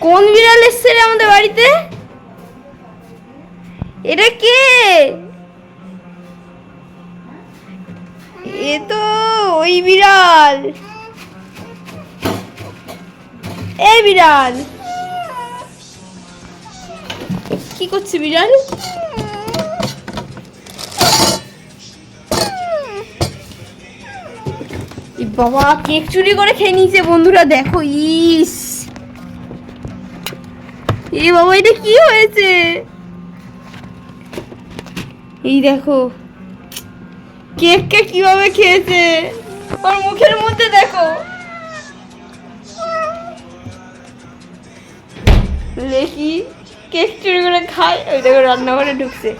কোন বিড়াল এসছে রে আমাদের বাড়িতে? এটা কে? এ তো ওই বিড়াল। এই বিড়াল কি করছে বিড়াল? বাবা কেক চুরি করে খেয়ে নিয়েছে বন্ধুরা, দেখো। ইস, এ বাবা এটা কি হয়েছে? এই দেখো কেককে কিভাবে খেয়েছে, ওর মুখের মধ্যে দেখো। লেকি কেক চুরি করে খায়, ওই দেখো রান্নাঘরে ঢুকছে।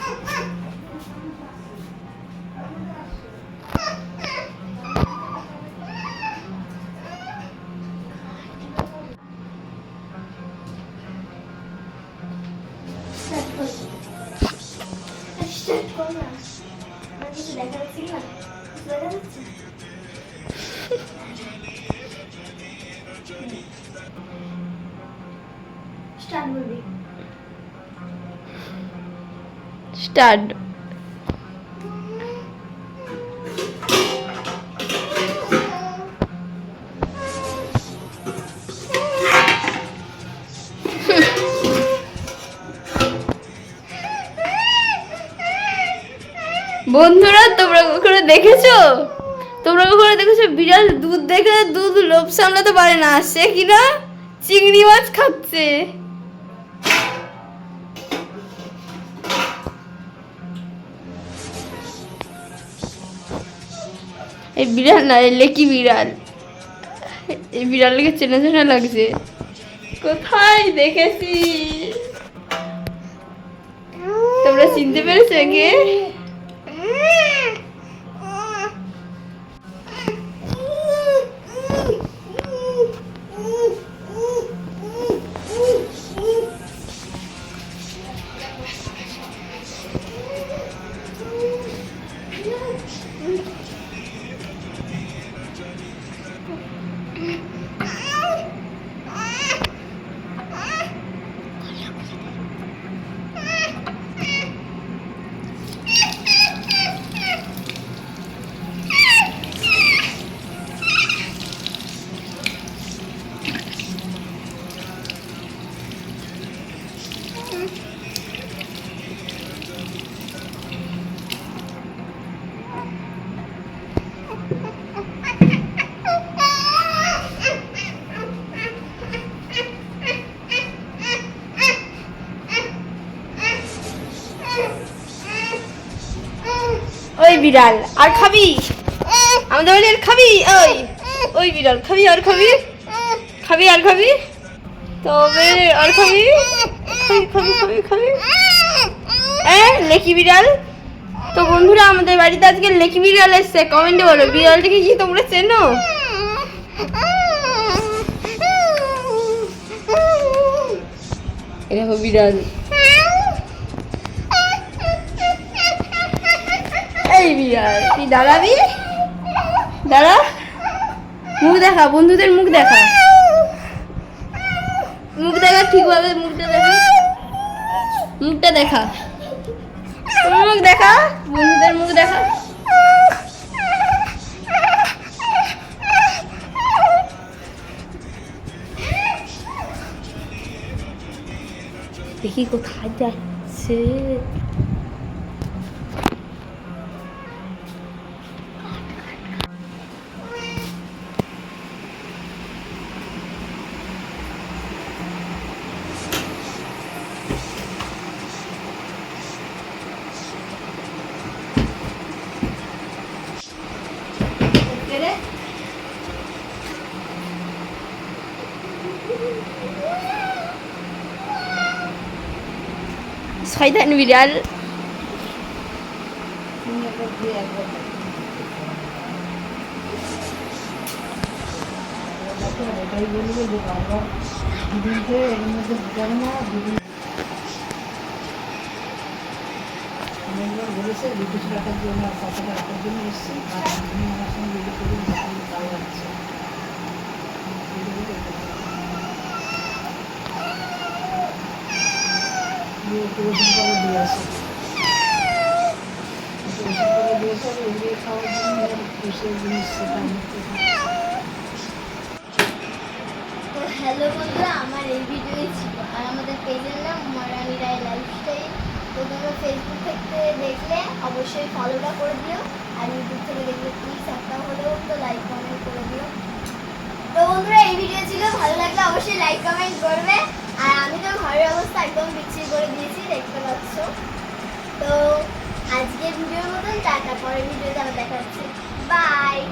স্টার্ট। বন্ধুরা তোমরা কখনো দেখেছো? বিড়াল দুধ দেখে দুধ লোভ সামলাতে পারে না, সে কিনা চিংড়ি মাছ খাচ্ছে। এই বিড়াল না, লেকি বিড়াল। এই বিড়ালকে চেনা চেনা লাগছে, কোথায় দেখেছি? তোমরা চিনতে পেরেছো কে? ওই বিড়াল আর খাবি? আমাদের বাড়ি আর খাবি? ওই ওই বিড়াল খাবি আর খাবি? খাবি আর খাবি? তবে আর খাবি? খাবি খাবি খাবি লেকি বিড়াল। তো বন্ধুরা আমাদের বাড়িতে আজকে লেকি বিড়াল এসছে, কমেন্টে বলো বিড়ালটাকে কি তোমরা চেনো? এরকম বিড়াল। এই বিড়াল তুই দাঁড়াবি? দাঁড়া, মুখ দেখা, বন্ধুদের মুখ দেখা, মুখ দেখা ঠিকভাবে, মুখটা দেখা, মুখটা দেখা, মুখ দেখা, বন্ধুদের মুখ দেখা। দেখি কোথায় যাচ্ছে। শয়তান বিড়াল। বলেছে বিদেশ রাখার জন্য, কথাটা রাখার জন্য এসছে, আর আমি আমার সঙ্গে ভিডিও করে তাও যাচ্ছে। একটু ওষুধ করে দিয়ে আসে, একটু ওষুধ করে দিয়েছে, আর এগুলো খাওয়ার জন্য আর খুশির জিনিস সেটা আমি একটু খাচ্ছি। তো হ্যালো বন্ধুরা, আমার এই ভিডিওই ছিল। আর আমাদের পেজের নাম মরানি রায় লাইফস্টাইল। তো তোমরা ফেসবুক থেকে দেখলে অবশ্যই ফলোটা করে দিও, আর ইউটিউব থেকে দেখলে প্লিজ একটা হলেও তো লাইক কমেন্ট করে দিও। তো বন্ধুরা, এই ভিডিও ছিল, ভালো লাগলে অবশ্যই লাইক কমেন্ট করবে। আর আমি তো ঘরের অবস্থা একদম বিচ্ছিরি করে দিয়েছি, দেখতে পাচ্ছ। তো আজকের ভিডিওর মতন টাটা, পরের ভিডিওতে আবার দেখা হচ্ছে। বাই।